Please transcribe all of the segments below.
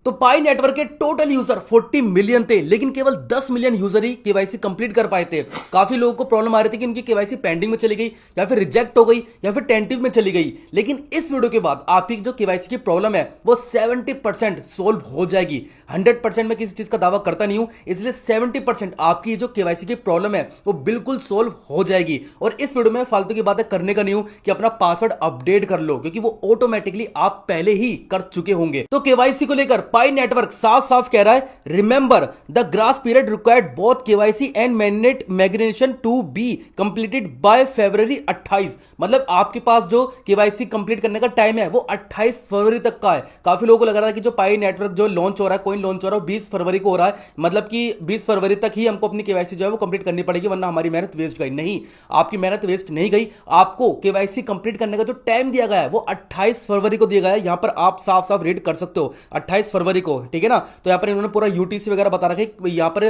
तो पाई नेटवर्क के total user 40 million थे, लेकिन केवल 10 मिलियन यूजर ही केवाईसी कंप्लीट कर पाए थे। काफी लोगों को प्रॉब्लम आ रही थी कि उनकी केवाईसी पेंडिंग में चली गई, या फिर रिजेक्ट हो गई, या फिर टेंटिव में चली गई। लेकिन इस वीडियो के बाद आपकी जो केवाईसी की प्रॉब्लम है वो 70% सोल्व हो जाएगी। 100% में किसी चीज का दावा करता नहीं हूं, इसलिए 70% आपकी जो केवाईसी की प्रॉब्लम है वो बिल्कुल सोल्व हो जाएगी। और इस वीडियो में फालतू की बातें करने का नहीं हूं कि अपना पासवर्ड अपडेट कर लो, क्योंकि वो ऑटोमेटिकली आप पहले ही कर चुके होंगे। तो केवाईसी को लेकर पाई नेटवर्क साफ साफ कह रहा है, remember the grace period required both KYC and mandate migration to be completed by February 28। मतलब आपके पास जो केवाईसी कंप्लीट करने का टाइम है वो 28 फरवरी तक का है। काफी लोगों को लग रहा है कि जो पाई नेटवर्क जो लॉन्च हो रहा है, कोइन लॉन्च हो रहा है, 20 फरवरी को हो रहा है, मतलब कि 20 फरवरी तक ही हमको अपनी केवाईसी जो है वो कंप्लीट करनी पड़ेगी, वरना हमारी मेहनत वेस्ट गई। नहीं, आपकी मेहनत वेस्ट नहीं गई। आपको केवाईसी कंप्लीट करने का जो टाइम दिया गया है वो 28 फरवरी को दिया गया है। यहां पर आप साफ साफ रीड कर सकते हो 28 फरवरी को, ठीक है ना। तो यहां पर इन्होंने पूरा यूटीसी वगैरह बता रखा है। यहां पर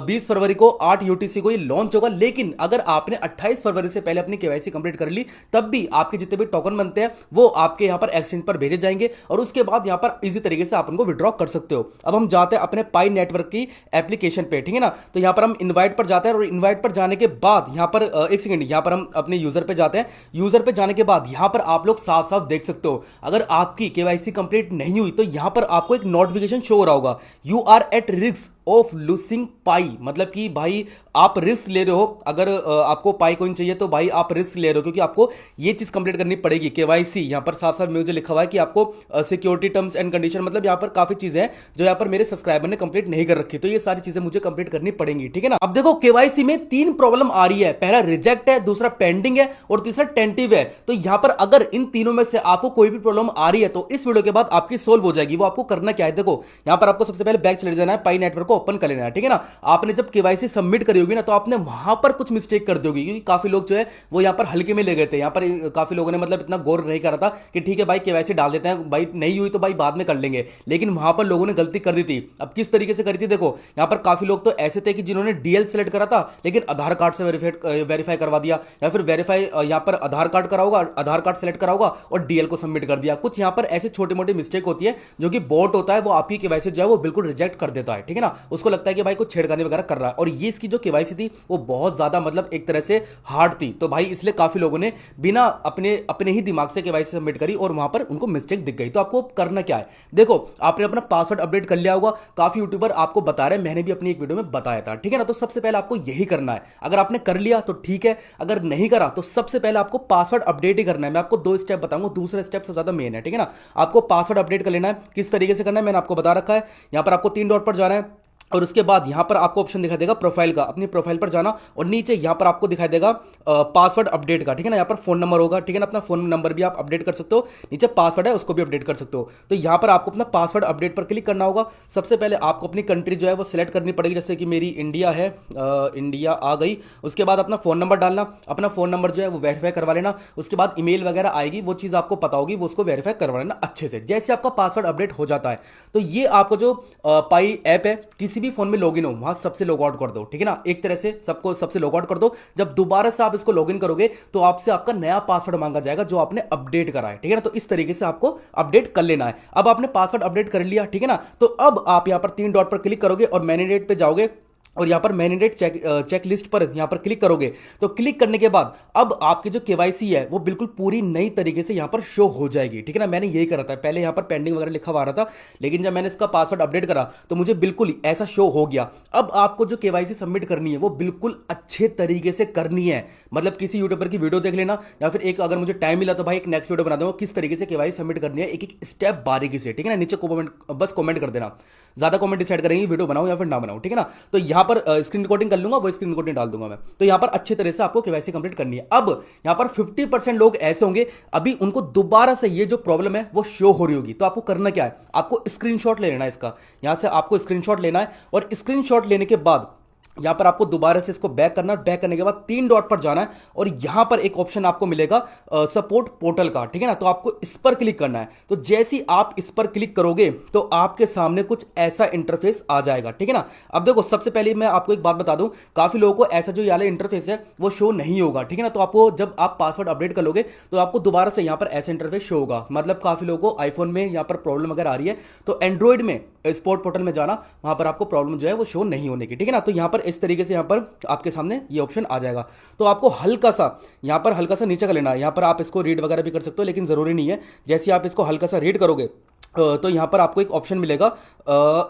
20 फरवरी को 8 यूटीसी को ये लॉन्च होगा, लेकिन अगर आपने 28 फरवरी से पहले अपनी केवाईसी कंप्लीट कर ली, तब भी आपके जितने भी टोकन बनते हैं वो आपके यहां पर एक्सचेंज पर भेजे जाएंगे, और उसके बाद यहां पर इजी तरीके से आप उनको विड्रॉ कर सकते हो। अब हम जाते हैं अपने पाई नेटवर्क की एप्लीकेशन पे, ठीक है ना। तो यहां पर हम इनवाइट पर जाते हैं, और इनवाइट पर जाने के बाद यहां पर एक सेकंड, यहां पर हम अपने यूजर पे जाते हैं। यूजर पे जाने के बाद यहां पर आप लोग साफ साफ देख सकते हो, अगर आपकी केवाईसी कंप्लीट नहीं हुई तो यहां पर आपको एक नोटिफिकेशन शो हो रहा होगा, you are at risk of losing pie. मतलब कि भाई आप रिस्क ले रहे हो, अगर आपको पाई कॉइन चाहिए तो भाई आप रिस्क ले रहे हो, क्योंकि आपको ये चीज कंप्लीट करनी पड़ेगी केवाईसी। यहां पर साफ साफ मुझे लिखा हुआ है कि आपको सिक्योरिटी टर्म्स एंड कंडीशन, मतलब यहां पर काफी चीजें हैं जो यहां पर मेरे सब्सक्राइबर ने कंप्लीट नहीं कर रखी, तो ये सारी चीजें मुझे कंप्लीट करनी पड़ेंगी, ठीक है ना। अब देखो केवाईसी में 3 प्रॉब्लम आ रही है, पहला रिजेक्ट है, दूसरा पेंडिंग है, और तीसरा टेंटिव है। तो यहां पर अगर इन तीनों में से आपको कोई भी प्रॉब्लम आ रही है तो इस वीडियो के बाद आपकी सोल्व हो जाएगी। वो आपको करना क्या है, देखो यहां पर आपको सबसे पहले बैक चले जाना है, पाई नेटवर्क को ओपन कर लेना है, ठीक है ना। आपने जब केवाईसी सबमिट करी होगी ना, तो आपने वहां पर कुछ मिस्टेक कर दी होगी, क्योंकि काफी लोग जो है वो यहां पर हल्के में ले गए थे। यहां पर काफी लोगों ने मतलब इतना गौर नहीं करा था कि ठीक है भाई केवाईसी डाल देते हैं, भाई नहीं हुई तो भाई बाद में कर लेंगे, लेकिन वहां पर लोगों ने गलती कर दी थी। अब किस तरीके से करी थी, देखो यहां पर काफी लोग तो ऐसे थे कि जिन्होंने डीएल सेलेक्ट करा था लेकिन आधार कार्ड से वेरीफाई करवा दिया, या फिर वेरीफाई यहां पर आधार कार्ड करा होगा, आधार कार्ड सेलेक्ट करा होगा और डीएल को सबमिट कर दिया। कुछ यहां पर ऐसे छोटे मोटे मिस्टेक होती है, जो कि बॉट होता है वो आपकी केवाईसी जो है वो बिल्कुल रिजेक्ट कर देता है, ठीक है ना। उसको लगता है कि भाई कुछ छेड़खानी वगैरह कर रहा है, और ये इसकी जो केवाईसी थी वो बहुत ज्यादा मतलब एक तरह से हार्ड थी। तो भाई इसलिए काफी लोगों ने बिना अपने अपने ही दिमाग से केवाईसी सबमिट करी, और वहां पर उनको मिस्टेक दिख गई। तो आपको करना क्या है, देखो आपने अपना पासवर्ड अपडेट कर लिया होगा, काफी यूट्यूबर आपको बता रहे हैं, मैंने भी अपनी एक वीडियो में बताया था, ठीक है ना। तो सबसे पहले आपको यही करना है, अगर आपने कर लिया तो ठीक है, अगर नहीं करा तो सबसे पहले आपको पासवर्ड अपडेट ही करना है। मैं आपको 2 स्टेप बताऊंगा, दूसरा स्टेप सबसे ज्यादा मेन है, ठीक है ना। आपको पासवर्ड अपडेट कर लेना है, किस तरीके से करना है मैंने आपको बता रखा है। यहां पर आपको 3 डॉट पर जाना है, और उसके बाद यहां पर आपको ऑप्शन दिखाई देगा प्रोफाइल का, अपनी प्रोफाइल पर जाना, और नीचे यहां पर आपको दिखाई देगा पासवर्ड अपडेट का, ठीक है ना। यहां पर फोन नंबर होगा, ठीक है ना, अपना फोन नंबर भी आप अपडेट कर सकते हो, नीचे पासवर्ड है उसको भी अपडेट कर सकते हो। तो यहां पर आपको अपना पासवर्ड अपडेट पर क्लिक करना होगा। सबसे पहले आपको अपनी कंट्री जो है वो सिलेक्ट करनी पड़ेगी, जैसे कि मेरी इंडिया है, इंडिया आ गई। उसके बाद अपना फोन नंबर डालना, अपना फोन नंबर जो है वो वेरीफाई करवा लेना। उसके बाद ईमेल वगैरह आएगी, वो चीज आपको पता होगी, वो उसको वेरीफाई करवा लेना अच्छे से। जैसे आपका पासवर्ड अपडेट हो जाता है तो ये आपको जो पाई ऐप है, किसी भी फोन में लॉगिन हो वहां सबसे लॉग आउट कर दो, ठीक है ना। एक तरह से सबको सबसे लॉग आउट कर दो। जब दोबारा से आप इसको लॉगिन करोगे तो आपसे आपका नया पासवर्ड मांगा जाएगा जो आपने अपडेट करा है, ठीक है ना। तो इस तरीके से आपको अपडेट कर लेना है। अब आपने पासवर्ड अपडेट कर लिया, ठीक है ना। तो अब आप यहां पर 3 डॉट पर क्लिक करोगे और मैनेडेट पे जाओगे, और यहां पर मैनेडेट चेक लिस्ट पर यहां पर क्लिक करोगे। तो क्लिक करने के बाद अब आपकी जो केवाईसी है वो बिल्कुल पूरी नई तरीके से यहां पर शो हो जाएगी, ठीक है ना। मैंने यही करा था, पहले यहां पर पेंडिंग वगैरह लिखा हुआ आ रहा था, लेकिन जब मैंने इसका पासवर्ड अपडेट करा तो मुझे बिल्कुल ऐसा शो हो गया। अब आपको जो केवाईसी सबमिट करनी है वो बिल्कुल अच्छे तरीके से करनी है। मतलब किसी यूट्यूबर की वीडियो देख लेना, या फिर एक अगर मुझे टाइम मिला तो भाई एक नेक्स्ट वीडियो बना दूंगा किस तरीके से केवाईसी सबमिट करनी है, एक एक स्टेप बारीकी से, ठीक है ना। नीचे बस कॉमेंट कर देना, ज्यादा कॉमेंट डिसाइड करेंगे वीडियो बनाऊं या फिर ना बनाऊं, ठीक है ना। तो यहां पर स्क्रीन रिकॉर्डिंग कर लूंगा, वो स्क्रीन रिकॉर्डिंग डाल दूंगा मैं। तो यहां पर अच्छे तरह से आपको केवाईसी कंप्लीट करनी है। अब यहां पर 50% लोग ऐसे होंगे अभी उनको दोबारा से ये जो प्रॉब्लम है वो शो हो रही होगी। तो आपको करना क्या है, आपको स्क्रीनशॉट ले लेना है इसका। यहां से आपको स्क्रीनशॉट लेना है, और स्क्रीनशॉट लेने के बाद यहाँ पर आपको दोबारा से इसको बैक करना है। बैक करने के बाद 3 डॉट पर जाना है और यहाँ पर एक ऑप्शन आपको मिलेगा सपोर्ट पोर्टल का, ठीक है ना। तो आपको इस पर क्लिक करना है। तो जैसे ही आप इस पर क्लिक करोगे तो आपके सामने कुछ ऐसा इंटरफेस आ जाएगा, ठीक है ना। अब देखो, सबसे पहले मैं आपको एक बात बता दूं, काफी लोगों को ऐसा जो ये वाला इंटरफेस है वो शो नहीं होगा, ठीक है ना। तो आपको जब आप पासवर्ड अपडेट कर लोगे तो आपको दोबारा से यहाँ पर ऐसा इंटरफेस शो होगा। मतलब काफी लोगों को आईफोन में यहाँ पर प्रॉब्लम अगर आ रही है तो एंड्रॉइड में स्पोर्ट पोर्टल में जाना, वहां पर आपको प्रॉब्लम जो है वो शो नहीं होने की, ठीक है ना। तो यहाँ पर इस तरीके से यहाँ पर आपके सामने ये ऑप्शन आ जाएगा। तो आपको हल्का सा यहाँ पर हल्का सा नीचे कर लेना है। यहाँ पर आप इसको रीड वगैरह भी कर सकते हो, लेकिन जरूरी नहीं है। जैसे आप इसको हल्का सा रीड करोगे तो यहाँ पर आपको एक ऑप्शन मिलेगा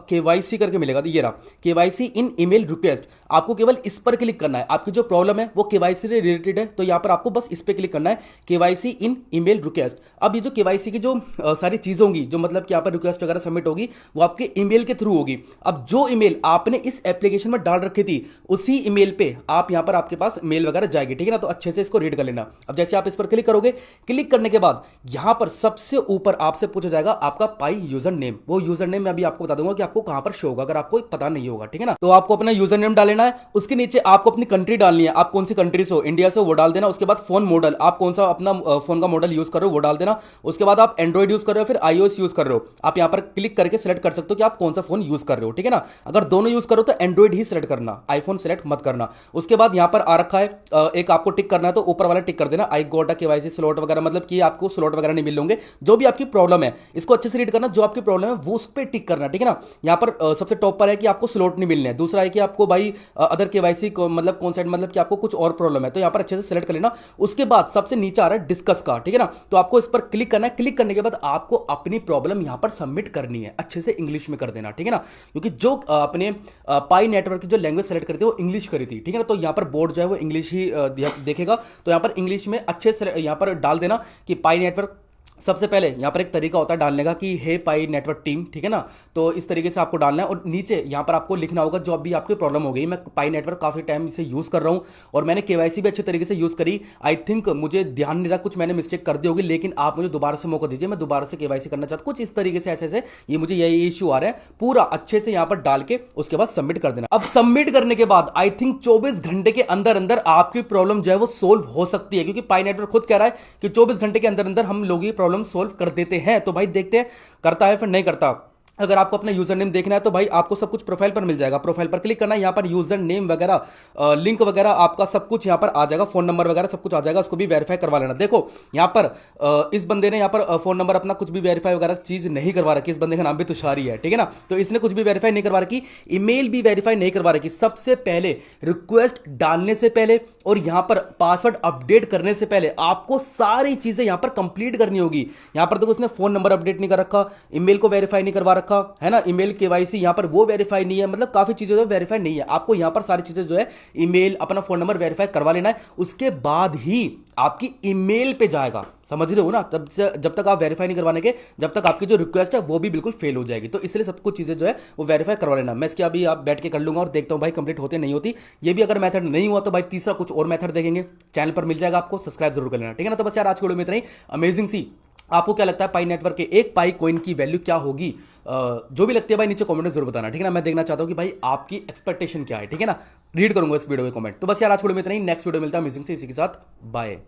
केवाईसी करके मिलेगा। तो ये रहा, केवाईसी इन ईमेल रिक्वेस्ट। आपको केवल इस पर क्लिक करना है। आपकी जो प्रॉब्लम है वो केवाईसी से रिलेटेड है, तो यहाँ पर आपको बस इस पर क्लिक करना है, केवाईसी इन ईमेल रिक्वेस्ट। अब ये जो केवाईसी की जो सारी चीज़ होंगी, जो मतलब कि यहाँ पर रिक्वेस्ट वगैरह सबमिट होगी, वो आपके ईमेल के थ्रू होगी। अब जो ईमेल आपने इस एप्लीकेशन में डाल रखी थी, उसी ईमेल पे आप यहाँ पर आपके पास मेल वगैरह जाएगी, ठीक है ना। तो अच्छे से इसको रीड कर लेना। अब जैसे आप इस पर क्लिक करोगे, क्लिक करने के बाद यहाँ पर सबसे ऊपर आपसे पूछा जाएगा आपका पाई यूजर नेम। वो यूजर नेम मैं अभी आपको बता दूंगा कि आपको कहां पर शो होगा, अगर आपको पता नहीं होगा, ठीक है ना। तो आपको अपना यूजर नेम डालना है। उसके नीचे आपको अपनी कंट्री डालनी है, आप कौन सी कंट्री से हो, इंडिया से, वो डाल देना। उसके बाद फोन मॉडल, आप कौन सा अपना फोन का मॉडल यूज कर रहे हो वो डाल देना। उसके बाद आप एंड्रॉइड यूज कर रहे हो फिर iOS यूज कर रहे हो, आप यहां पर क्लिक करके सिलेक्ट कर सकते हो कि आप कौन सा फोन यूज कर रहे हो, ठीक है ना। अगर दोनों यूज करो तो एंड्रॉइड ही सिलेक्ट करना, आईफोन सिलेक्ट मत करना। उसके बाद यहां पर आ रखा है एक आपको टिक करना है, तो ऊपर वाला टिक कर देना, I got a KYC slot वगैरह, मतलब कि आपको स्लॉट वगैरह नहीं मिल होंगे। जो भी आपकी प्रॉब्लम है इसको अच्छे से रीड करना, जो आपकी प्रॉब्लम है वो उस पर टिक करना, ठीक है ना। यहां पर सबसे टॉप पर है कि आपको स्लॉट नहीं मिलने हैं। दूसरा है कि आपको भाई अदर केवाईसी मतलब कौन साइड, मतलब कि आपको कुछ और प्रॉब्लम है, तो यहां पर अच्छे से सिलेक्ट कर लेना। उसके बाद सबसे नीचे आ रहा है डिस्कस का, ठीक है ना। तो आपको इस पर क्लिक करना है। क्लिक करने के बाद आपको अपनी प्रॉब्लम यहां पर सबमिट करनी है, अच्छे से इंग्लिश में कर देना, ठीक है ना। क्योंकि जो अपने पाई नेटवर्क की जो लैंग्वेज सेलेक्ट करती है वो इंग्लिश करी थी, ठीक है ना। तो यहां पर बोर्ड जो है वो इंग्लिश ही देखेगा, तो यहां पर इंग्लिश में अच्छे से यहां पर डाल देना कि पाई नेटवर्क। सबसे पहले यहाँ पर एक तरीका होता है डालने का कि हे पाई नेटवर्क टीम, ठीक है ना। तो इस तरीके से आपको डालना है और नीचे यहाँ पर आपको लिखना होगा जो अभी आपकी प्रॉब्लम हो गई। मैं पाई नेटवर्क काफ़ी टाइम से यूज़ कर रहा हूँ और मैंने केवाईसी भी अच्छे तरीके से यूज़ करी। आई थिंक मुझे ध्यान नहीं रहा, कुछ मैंने मिस्टेक कर दी होगी, लेकिन आप मुझे दोबारा से मौका दीजिए, मैं दोबारा से केवाईसी करना चाहता हूँ। कुछ इस तरीके से ऐसे ये मुझे यही इशू आ रहा है, पूरा अच्छे से यहाँ पर डाल के उसके बाद सबमिट कर देना। अब सबमिट करने के बाद आई थिंक 24 घंटे के अंदर अंदर आपकी प्रॉब्लम जो है वो सोल्व हो सकती है, क्योंकि पाई नेटवर्क खुद कह रहा है कि 24 घंटे के अंदर अंदर हम लोग ये प्रॉब्लम सोल्व कर देते हैं। तो भाई देखते हैं करता है फिर नहीं करता। अगर आपको अपना यूजर नेम देखना है तो भाई आपको सब कुछ प्रोफाइल पर मिल जाएगा। प्रोफाइल पर क्लिक करना है, यहाँ पर यूजर नेम वगैरह लिंक वगैरह आपका सब कुछ यहाँ पर आ जाएगा, फोन नंबर वगैरह सब कुछ आ जाएगा, उसको भी वेरीफाई करवा लेना। देखो यहाँ पर इस बंदे ने यहाँ पर फोन नंबर अपना कुछ भी वेरीफाई वगैरह चीज नहीं करवा रखी। इस बंदे का नाम भी तुषारी है, ठीक है ना। तो इसने कुछ भी वेरीफाई नहीं करवा रखी, ईमेल भी वेरीफाई नहीं करवा रखी। सबसे पहले रिक्वेस्ट डालने से पहले और यहाँ पर पासवर्ड अपडेट करने से पहले आपको सारी चीजें यहाँ पर कंप्लीट करनी होगी। यहाँ पर देखो उसने फोन नंबर अपडेट नहीं कर रखा, ईमेल को वेरीफाई नहीं करवा रखा है ना, ईमेल केवाईसी यहाँ पर वो वेरीफाई नहीं है, मतलब काफी चीजें जो वेरीफाई नहीं है। आपको यहाँ पर सारी चीजें जो है ईमेल अपना फोन नंबर वेरीफाई करवा लेना है, उसके बाद ही आपकी ईमेल पे जाएगा। समझ रहे हो ना। तब से जब तक आप वेरीफाई नहीं करवाने के, जब तक आपकी जो रिक्वेस्ट है वो भी बिल्कुल फेल हो जाएगी। तो इसलिए सब कुछ चीजें जो है वो वेरीफाई करवा लेना। मैं इसके अभी आप बैठ के कर लूंगा और देखता हूं भाई कंप्लीट होते नहीं होती। ये भी अगर मेथड नहीं हुआ तो भाई तीसरा कुछ और मेथड देखेंगे, चैनल पर मिल जाएगा आपको, सब्सक्राइब जरूर कर लेना, ठीक है ना। तो बस यार आज की वीडियो में इतना ही। अमेजिंग सी, आपको क्या लगता है पाई नेटवर्क के एक पाई कॉइन की वैल्यू क्या होगी? जो भी लगती है भाई नीचे कमेंट में जरूर बताना, ठीक है ना। मैं देखना चाहता हूं कि भाई आपकी एक्सपेक्टेशन क्या है, ठीक है ना। रीड करूंगा इस वीडियो के कमेंट। तो बस यार आज वीडियो में इतना ही। नेक्स्ट वीडियो मिलता है अमेजिंग से, इसी के साथ बाय।